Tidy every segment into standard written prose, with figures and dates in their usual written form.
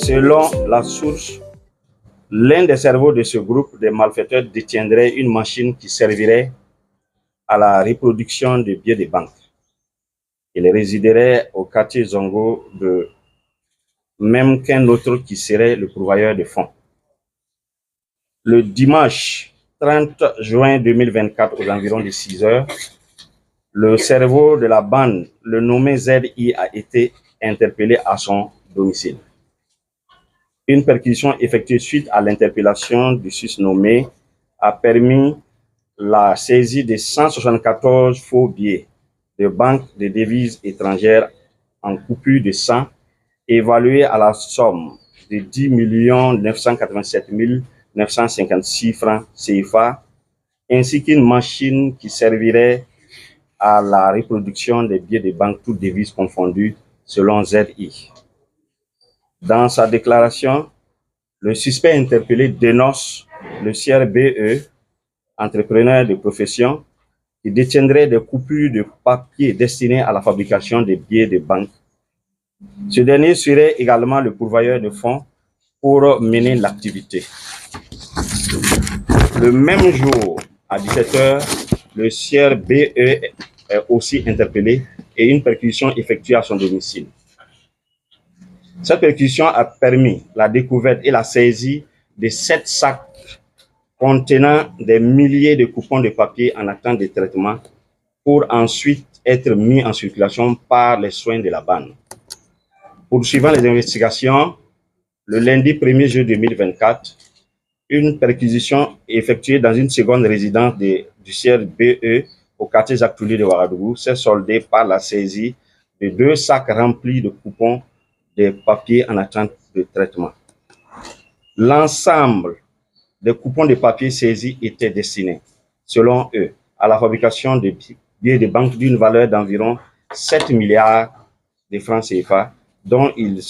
Selon la source, l'un des cerveaux de ce groupe de malfaiteurs détiendrait une machine qui servirait à la reproduction des billets de banque. Il résiderait au quartier Zongo, de même qu'un autre qui serait le pourvoyeur de fonds. Le dimanche 30 juin 2024, aux environs de 6 heures, le cerveau de la bande, le nommé ZI, a été interpellé à son domicile. Une perquisition effectuée suite à l'interpellation du susnommé a permis la saisie de 174 faux billets de banque de devises étrangères en coupure de 100, évalués à la somme de 10 987 956 francs CFA, ainsi qu'une machine qui servirait à la reproduction des billets de banque, toutes devises confondues, selon ZI. Dans sa déclaration, le suspect interpellé dénonce le sieur BE, entrepreneur de profession, qui détiendrait des coupures de papier destinées à la fabrication des billets de banque. Ce dernier serait également le pourvoyeur de fonds pour mener l'activité. Le même jour, à 17 h, le sieur BE est aussi interpellé et une perquisition effectuée à son domicile. Cette perquisition a permis la découverte et la saisie de 7 sacs contenant des milliers de coupons de papier en attente de traitement pour ensuite être mis en circulation par les soins de la bande. Poursuivant les investigations, le lundi 1er juillet 2024, une perquisition effectuée dans une seconde résidence du sieur BE au quartier Jacques Touli de Ouagadougou s'est soldée par la saisie de 2 sacs remplis de coupons de papier en attente de traitement. L'ensemble des coupons de papier saisis étaient destinés, selon eux, à la fabrication de billets de banque d'une valeur d'environ 7 milliards de francs CFA, dont ils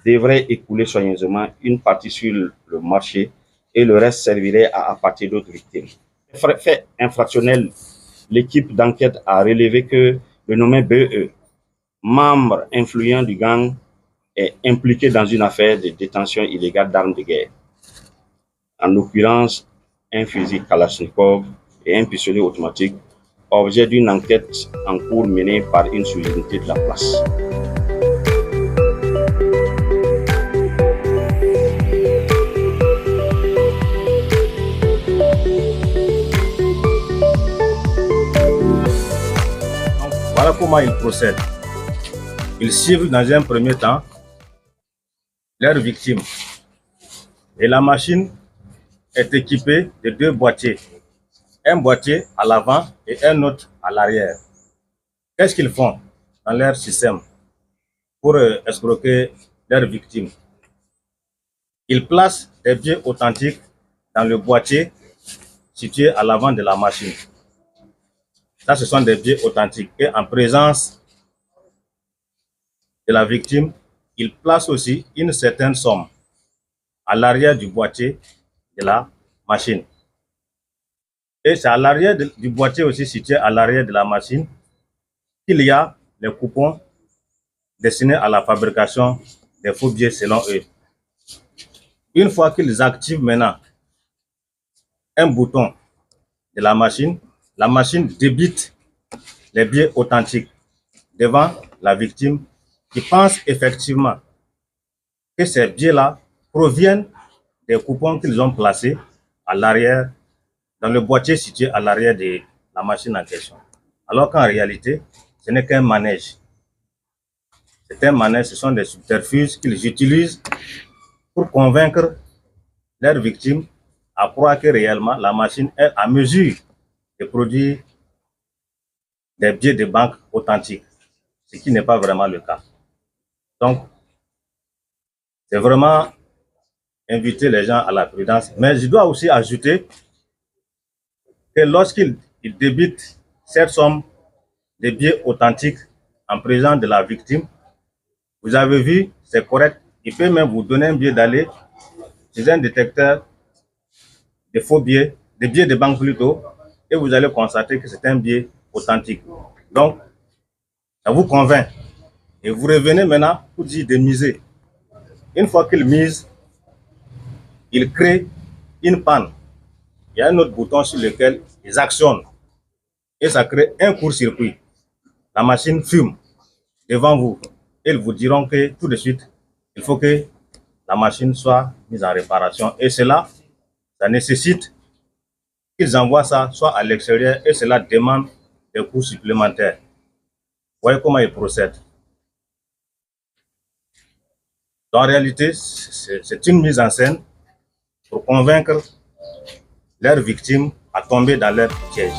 devraient écouler soigneusement une partie sur le marché et le reste servirait à apporter d'autres victimes. Fait infractionnel, l'équipe d'enquête a relevé que le nommé BE, membre influent du gang, est impliqué dans une affaire de détention illégale d'armes de guerre. En l'occurrence, un fusil Kalachnikov et un pistolet automatique, objet d'une enquête en cours menée par une sous-unité de la place. Voilà comment ils procèdent. Ils ciblent dans un premier temps leurs victimes. Et la machine est équipée de 2 boîtiers. Un boîtier à l'avant et un autre à l'arrière. Qu'est-ce qu'ils font dans leur système pour escroquer leurs victimes? Ils placent des billets authentiques dans le boîtier situé à l'avant de la machine. Ça, ce sont des billets authentiques. Et en présence de la victime, ils placent aussi une certaine somme à l'arrière du boîtier de la machine. Et c'est à l'arrière du boîtier aussi, situé à l'arrière de la machine, qu'il y a les coupons destinés à la fabrication des faux billets selon eux. Une fois qu'ils activent maintenant un bouton de la machine débite les billets authentiques devant la victime qui pense effectivement que ces billets-là proviennent des coupons qu'ils ont placés à l'arrière, dans le boîtier situé à l'arrière de la machine en question. Alors qu'en réalité, ce n'est qu'un manège. C'est un manège, ce sont des subterfuges qu'ils utilisent pour convaincre leurs victimes à croire que réellement la machine est à mesure de produire des billets de banque authentiques, ce qui n'est pas vraiment le cas. Donc, c'est vraiment inviter les gens à la prudence. Mais je dois aussi ajouter que lorsqu'ils débitent cette somme de billets authentiques en présence de la victime, vous avez vu, c'est correct. Il peut même vous donner un billet d'aller chez un détecteur de faux billets, des billets de banque plutôt, et vous allez constater que c'est un billet authentique. Donc, ça vous convainc. Et vous revenez maintenant pour dire de miser. Une fois qu'ils misent, ils créent une panne. Il y a un autre bouton sur lequel ils actionnent et ça crée un court-circuit. La machine fume devant vous et ils vous diront que tout de suite, il faut que la machine soit mise en réparation. Et cela, ça nécessite qu'ils envoient ça soit à l'extérieur et cela demande des coûts supplémentaires. Vous voyez comment ils procèdent. En réalité, c'est une mise en scène pour convaincre leurs victimes à tomber dans leur piège.